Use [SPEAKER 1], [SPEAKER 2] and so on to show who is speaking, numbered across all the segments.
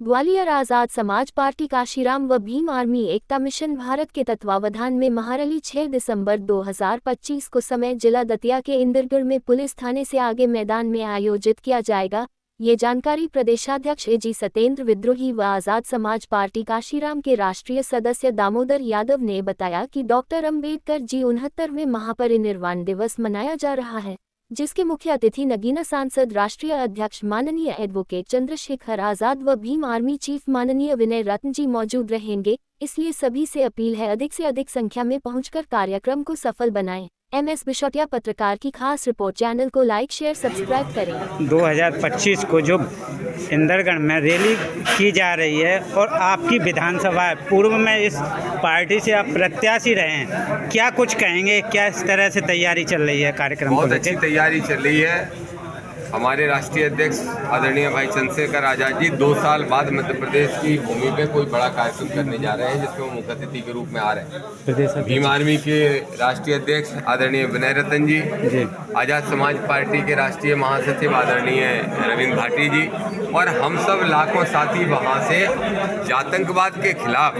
[SPEAKER 1] Gwalior Azad Samaj party Kashiram व Bhim army एकता mission Bharat के तत्वावधान में महारैली 6 दिसंबर 2025 को समय जिला दतिया के इंदरगढ़ में पुलिस थाने से आगे मैदान में आयोजित किया जाएगा। ये जानकारी प्रदेशाध्यक्ष एजी सत्येंद्र विद्रोही व आजाद समाज पार्टी काशीराम के राष्ट्रीय सदस्य दामोदर यादव ने बताया कि डॉक्टर अंबेडकर जी 69वें महापरिनिर्वाण दिवस मनाया जा रहा है, जिसके मुख्य अतिथि नगीना सांसद राष्ट्रीय अध्यक्ष माननीय एडवोकेट चंद्रशेखर आजाद व भीम आर्मी चीफ माननीय विनय रत्न जी मौजूद रहेंगे। इसलिए सभी से अपील है अधिक से अधिक संख्या में पहुंचकर कार्यक्रम को सफल बनाएं। MS बिशोटिया पत्रकार की खास रिपोर्ट। चैनल को लाइक शेयर सब्सक्राइब करें।
[SPEAKER 2] 2025 को जो इंदरगढ़ में रैली की जा रही है और आपकी विधानसभा है, पूर्व में इस पार्टी से आप प्रत्याशी रहे हैं, क्या कुछ कहेंगे? क्या इस तरह से तैयारी चल रही है कार्यक्रम?
[SPEAKER 3] बहुत अच्छी तैयारी चल रही है। हमारे राष्ट्रीय अध्यक्ष आदरणीय भाई चंद्रशेखर आजाद जी 2 साल बाद मध्य प्रदेश की भूमि पे कोई बड़ा कार्यक्रम करने जा रहे हैं, जिसमें वो मुख्य अतिथि के रूप में आ रहे हैं। भीम आर्मी के राष्ट्रीय अध्यक्ष आदरणीय विनय रत्न जी, आजाद समाज पार्टी के राष्ट्रीय महासचिव आदरणीय रविंद्र भाटी जी और हम सब लाखों साथी वहाँ से आतंकवाद के खिलाफ,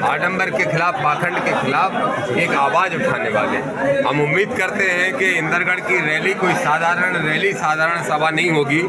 [SPEAKER 3] आडंबर के खिलाफ, पाखंड के खिलाफ एक आवाज़ उठाने वाले। हम उम्मीद करते हैं कि इंदरगढ़ की रैली कोई साधारण सभा नहीं होगी,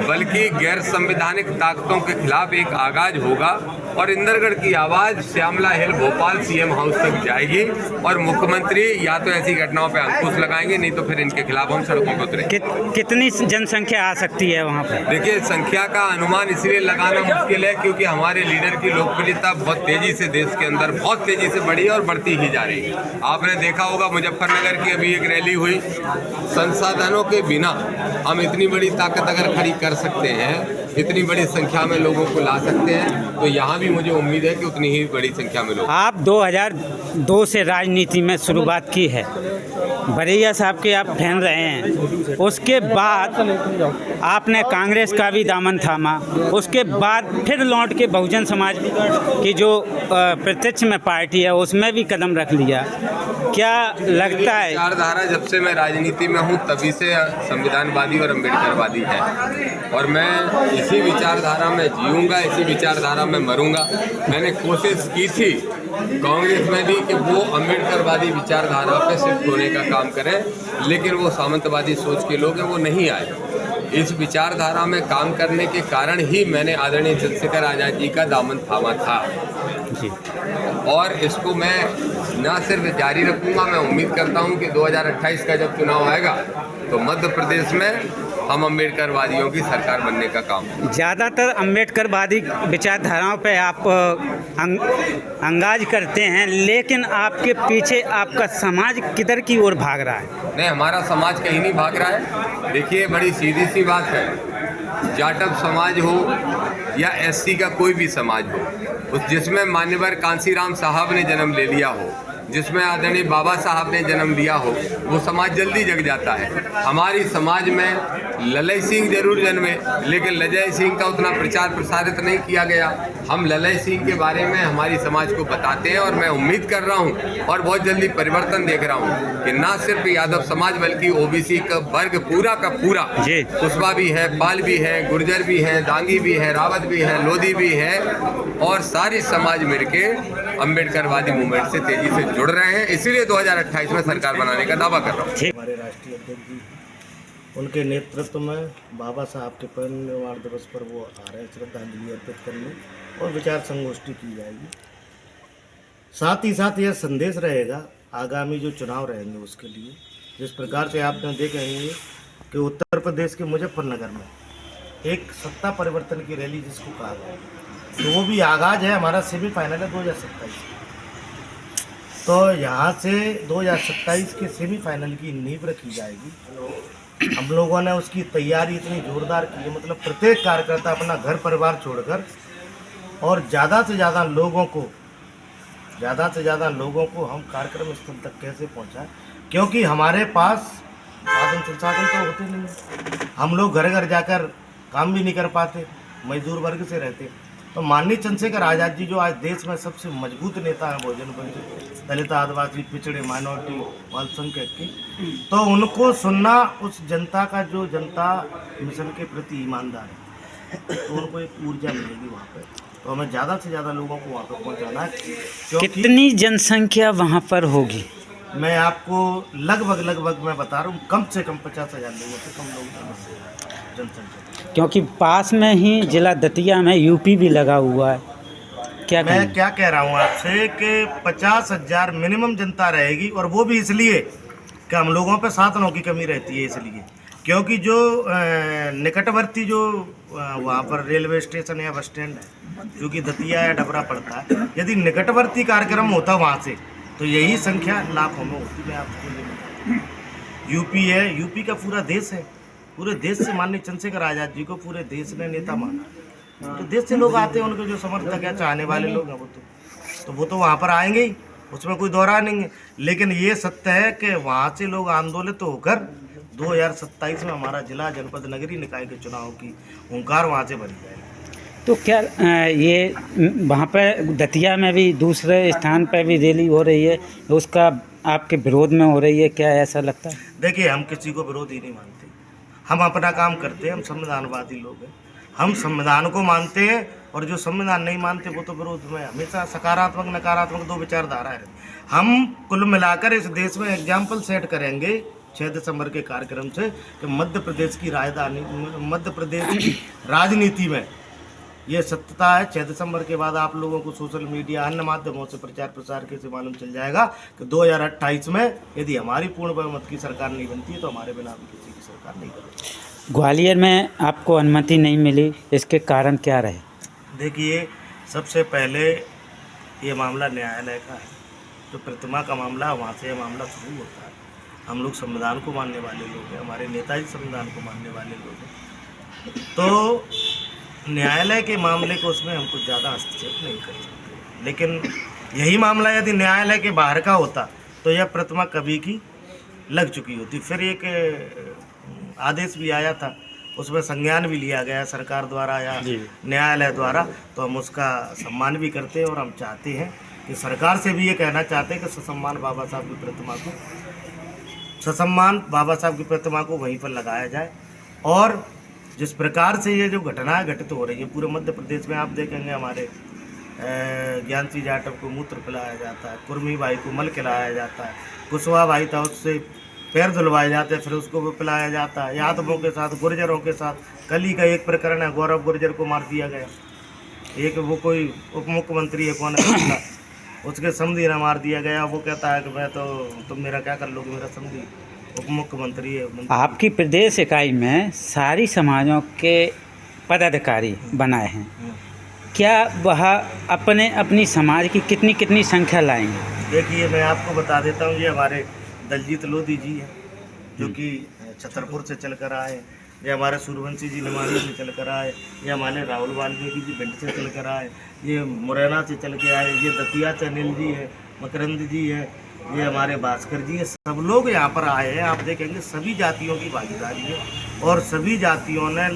[SPEAKER 3] बल्कि गैर संवैधानिक ताकतों के खिलाफ एक आगाज होगा और इंदरगढ़ की आवाज़ श्यामला हिल भोपाल CM हाउस तक जाएगी और मुख्यमंत्री या तो ऐसी घटनाओं पर अंकुश लगाएंगे, नहीं तो फिर इनके खिलाफ हम सड़कों पर उतरेंगे।
[SPEAKER 2] कितनी जनसंख्या आ सकती है वहाँ पर?
[SPEAKER 3] देखिए, संख्या का अनुमान इसलिए लगाना मुश्किल है क्योंकि हमारे लीडर की लोकप्रियता बहुत तेजी से देश के अंदर बहुत तेजी से बढ़ी है और बढ़ती ही जा रही है। आपने देखा होगा मुजफ्फरनगर की अभी एक रैली हुई। संसाधनों के बिना हम इतनी बड़ी ताकत अगर खड़ी कर सकते हैं, इतनी बड़ी संख्या में लोगों को ला सकते हैं, तो यहाँ भी मुझे उम्मीद है कि उतनी ही बड़ी संख्या में लोग।
[SPEAKER 2] आप 2002 से राजनीति में शुरुआत की है, भरैया साहब के आप फैन रहे हैं, उसके बाद आपने कांग्रेस का भी दामन थामा, उसके बाद फिर लौट के बहुजन समाज की जो प्रत्यक्ष में पार्टी है उसमें भी कदम रख लिया। क्या लगता है?
[SPEAKER 3] विचारधारा जब से मैं राजनीति में हूँ तभी से संविधानवादी और अम्बेडकरवादी है और मैं इसी विचारधारा में जीऊँगा, इसी विचारधारा में मरूंगा। मैंने कोशिश की थी कांग्रेस में भी कि वो अम्बेडकरवादी विचारधारा पे शिफ्ट होने का काम करें, लेकिन वो सामंतवादी सोच के लोग हैं, वो नहीं आए। इस विचारधारा में काम करने के कारण ही मैंने आदरणीय चंद्रशेखर आजाद जी का दामन थामा था और इसको मैं न सिर्फ जारी रखूंगा, मैं उम्मीद करता हूं कि 2028 का जब चुनाव आएगा तो मध्य प्रदेश में हम अम्बेडकरवादियों की सरकार बनने का काम।
[SPEAKER 2] ज़्यादातर अम्बेडकरवादी विचारधाराओं पे आप अंगाज करते हैं, लेकिन आपके पीछे आपका समाज किधर की ओर भाग रहा है?
[SPEAKER 3] नहीं, हमारा समाज कहीं नहीं भाग रहा है। देखिए, बड़ी सीधी सी बात है, जाटव समाज हो या SC का कोई भी समाज हो, जिसमें मान्यवर कांसीराम साहब ने जन्म ले लिया हो, जिसमें आदरणीय बाबा साहब ने जन्म लिया हो, वो समाज जल्दी जग जाता है। हमारी समाज में ललय सिंह जरूर जन्मे, लेकिन लजय सिंह का उतना प्रचार प्रसारित नहीं किया गया। हम ललय सिंह के बारे में हमारी समाज को बताते हैं और मैं उम्मीद कर रहा हूं और बहुत जल्दी परिवर्तन देख रहा हूं कि ना सिर्फ यादव समाज बल्कि OBC का वर्ग पूरा का पूरा, कुशवा भी है, पाल भी है, गुर्जर भी है, दांगी भी है, रावत भी है, लोधी भी है और सारी समाज मिलके अम्बेडकरवादी मूवमेंट से तेजी से जुड़ रहे हैं। इसीलिए 2028 में सरकार बनाने का दावा कर रहा हूँ।
[SPEAKER 4] हमारे राष्ट्रीय अध्यक्ष जी, उनके नेतृत्व में बाबा साहब के परिनिर्वाण दिवस पर वो आ रहे हैं श्रद्धांजलि अर्पित करने और विचार संगोष्ठी की जाएगी। साथ ही साथ यह संदेश रहेगा आगामी जो चुनाव रहेंगे उसके लिए, जिस प्रकार से आपने देखेंगे कि उत्तर प्रदेश के मुजफ्फरनगर में एक सत्ता परिवर्तन की रैली जिसको कहा गया, तो वो भी आगाज है। हमारा सेमीफाइनल है 2027, तो यहाँ से 2027 के सेमीफाइनल की नींव रखी जाएगी। हम लोगों ने उसकी तैयारी इतनी जोरदार की है, मतलब प्रत्येक कार्यकर्ता अपना घर परिवार छोड़कर और ज़्यादा से ज़्यादा लोगों को हम कार्यक्रम स्थल तक कैसे पहुँचाएं, क्योंकि हमारे पास साधन संसाधन तो होते नहीं हैं। हम लोग घर घर जाकर काम भी नहीं कर पाते, मजदूर वर्ग से रहते। तो माननीय चंद्रशेखर आजाद जी जो आज देश में सबसे मजबूत नेता है, बहुजन वंचित, दलित, आदिवासी, पिछड़े, माइनॉरिटी, अल्पसंख्यक की, तो उनको सुनना, उस जनता का जो जनता मिशन के प्रति ईमानदार है, तो उनको एक ऊर्जा मिलेगी वहाँ पर। तो हमें ज़्यादा से ज़्यादा लोगों को वहाँ पर पहुँचाना है, क्योंकि
[SPEAKER 2] कितनी जनसंख्या वहाँ पर होगी?
[SPEAKER 4] मैं आपको लगभग मैं बता रहा हूँ, कम से कम 50,000 लोगों से कम लोग जनसंख्या।
[SPEAKER 2] क्योंकि पास में ही जिला दतिया में यूपी भी लगा हुआ है। क्या
[SPEAKER 4] मैं
[SPEAKER 2] कहें?
[SPEAKER 4] क्या कह रहा हूँ आपसे कि 50,000 मिनिमम जनता रहेगी, और वो भी इसलिए कि हम लोगों पे साधनों की कमी रहती है, इसलिए क्योंकि जो निकटवर्ती जो वहाँ पर रेलवे स्टेशन या बस स्टैंड है, क्योंकि दतिया या डबरा पड़ता है, यदि निकटवर्ती कार्यक्रम होता वहाँ से तो यही संख्या लाखों में होती। मैं आपको ये बताता हूँ, यूपी है, यूपी का पूरा देश है, पूरे देश से माननीय चंद्रशेखर आज़ाद जी को पूरे देश ने नेता माना। तो देश से लोग आते हैं, उनके जो समर्थक है, चाहने वाले लोग हैं, वो तो वहाँ पर आएंगे ही, उसमें कोई दौरा नहीं है। लेकिन ये सत्य है कि वहाँ से लोग आंदोलित होकर 2027 में हमारा जिला जनपद नगरीय निकाय के चुनाव की हुंकार वहाँ से बन जाएगी।
[SPEAKER 2] तो क्या ये वहाँ पर दतिया में भी दूसरे स्थान पर भी रैली हो रही है, उसका आपके विरोध में हो रही है, क्या ऐसा लगता है?
[SPEAKER 4] देखिए, हम किसी को विरोधी नहीं मानते, हम अपना काम करते हैं, हम संविधानवादी लोग हैं, हम संविधान को मानते हैं, और जो संविधान नहीं मानते वो तो विरोध में। हमेशा सकारात्मक नकारात्मक दो विचारधारा है। हम कुल मिलाकर इस देश में एग्जाम्पल सेट करेंगे 6 दिसंबर के कार्यक्रम से कि मध्य प्रदेश की राजनीति में ये सत्यता है। 6 दिसंबर के बाद आप लोगों को सोशल मीडिया अन्य माध्यमों से प्रचार प्रसार के से मालूम चल जाएगा कि 2028 में यदि हमारी पूर्ण बहुमत की सरकार नहीं बनती है तो हमारे बिना भी किसी की सरकार नहीं बनेगी।
[SPEAKER 2] ग्वालियर में आपको अनुमति नहीं मिली, इसके कारण क्या रहे?
[SPEAKER 4] देखिए, सबसे पहले ये मामला न्यायालय का है, जो प्रतिमा का मामला है वहाँ से ये मामला शुरू होता है। हम लोग संविधान को मानने वाले लोग हैं, हमारे नेताजी संविधान को मानने वाले लोग हैं, तो न्यायालय के मामले को उसमें हम कुछ ज़्यादा हस्तक्षेप नहीं कर सकते। लेकिन यही मामला यदि न्यायालय के बाहर का होता तो यह प्रतिमा कभी की लग चुकी होती। फिर एक आदेश भी आया था, उसमें संज्ञान भी लिया गया सरकार द्वारा या न्यायालय द्वारा, तो हम उसका सम्मान भी करते हैं। और हम चाहते हैं कि सरकार से भी ये कहना चाहते हैं कि ससम्मान बाबा साहब की प्रतिमा को वहीं पर लगाया जाए। और जिस प्रकार से ये जो घटनाएं घटित हो रही है पूरे मध्य प्रदेश में, आप देखेंगे हमारे ज्ञान सिंह जाटव को मूत्र पिलाया जाता है, कुर्मी भाई को मल खिलाया जाता है, कुशवाहा भाई था उससे पैर धुलवाए जाते हैं, फिर उसको भी पिलाया जाता है। यादवों के साथ, गुर्जरों के साथ कल ही का एक प्रकरण है, गौरव गुर्जर को मार दिया गया। एक वो कोई उप मुख्यमंत्री है, कौन है, उसके समधी ने मार दिया गया। वो कहता है कि मैं तो, तुम मेरा क्या कर लोगे, मेरा समधी उप मुख्यमंत्री है।
[SPEAKER 2] आपकी प्रदेश इकाई में सारी समाजों के पदाधिकारी बनाए हैं, क्या वह अपनी समाज की कितनी संख्या लाएंगे?
[SPEAKER 4] देखिए, मैं आपको बता देता हूँ, ये हमारे दलजीत लोधी जी हैं, जो कि छतरपुर से चल कर आए, ये हमारे सूर्यवंशी जी निमानी से चल कर आए, ये हमारे राहुल वाल्मीकि जी भिंड से चल कर आए, ये मुरैना से चल के आए, ये दतिया से अनिल जी है, मकरंद जी है, ये हमारे भास्कर जी है। सब लोग यहाँ पर आए हैं। आप देखेंगे सभी जातियों की भागीदारी है, और सभी जातियों ने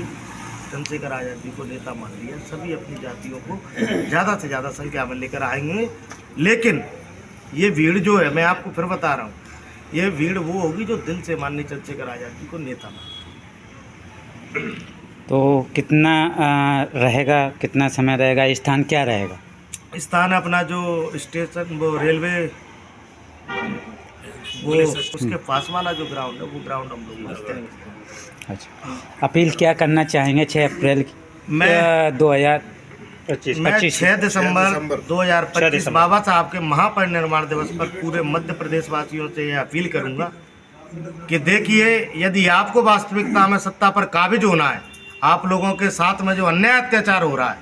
[SPEAKER 4] चंद्रशेखर आज़ाद जी को नेता मान लिया। सभी अपनी जातियों को ज़्यादा से ज़्यादा संख्या में लेकर आएंगे। लेकिन ये भीड़ जो है, मैं आपको फिर बता रहा हूँ, ये भीड़ वो होगी जो दिल से माननीय चंद्रशेखर आज़ाद जी को नेता मान।
[SPEAKER 2] तो कितना रहेगा, कितना समय रहेगा, स्थान क्या रहेगा?
[SPEAKER 4] स्थान अपना जो स्टेशन, वो रेलवे, वो उसके पास वाला जो ग्राउंड है, वो ग्राउंड हम लोग करते हैं।
[SPEAKER 2] अच्छा, अपील क्या करना चाहेंगे 6 अप्रैल की?
[SPEAKER 4] मैं
[SPEAKER 2] 2025
[SPEAKER 4] 6 दिसंबर 2025 बाबा साहब के महापरिनिर्वाण दिवस पर पूरे मध्य प्रदेश वासियों से यह अपील करूंगा कि देखिए, यदि आपको वास्तविकता में सत्ता पर काबिज होना है, आप लोगों के साथ में जो अन्याय अत्याचार हो रहा है,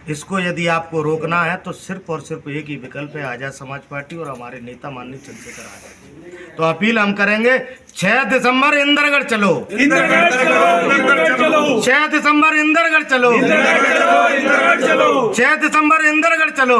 [SPEAKER 4] इसको यदि आपको रोकना है तो सिर्फ और सिर्फ एक ही विकल्प है, आज़ाद समाज पार्टी और हमारे नेता माननीय चंद्रशेखर आज़ाद। तो अपील हम करेंगे, 6 दिसंबर इंदरगढ़ चलो, 6 दिसंबर इंदरगढ़ चलो, 6 दिसंबर इंदरगढ़ चलो।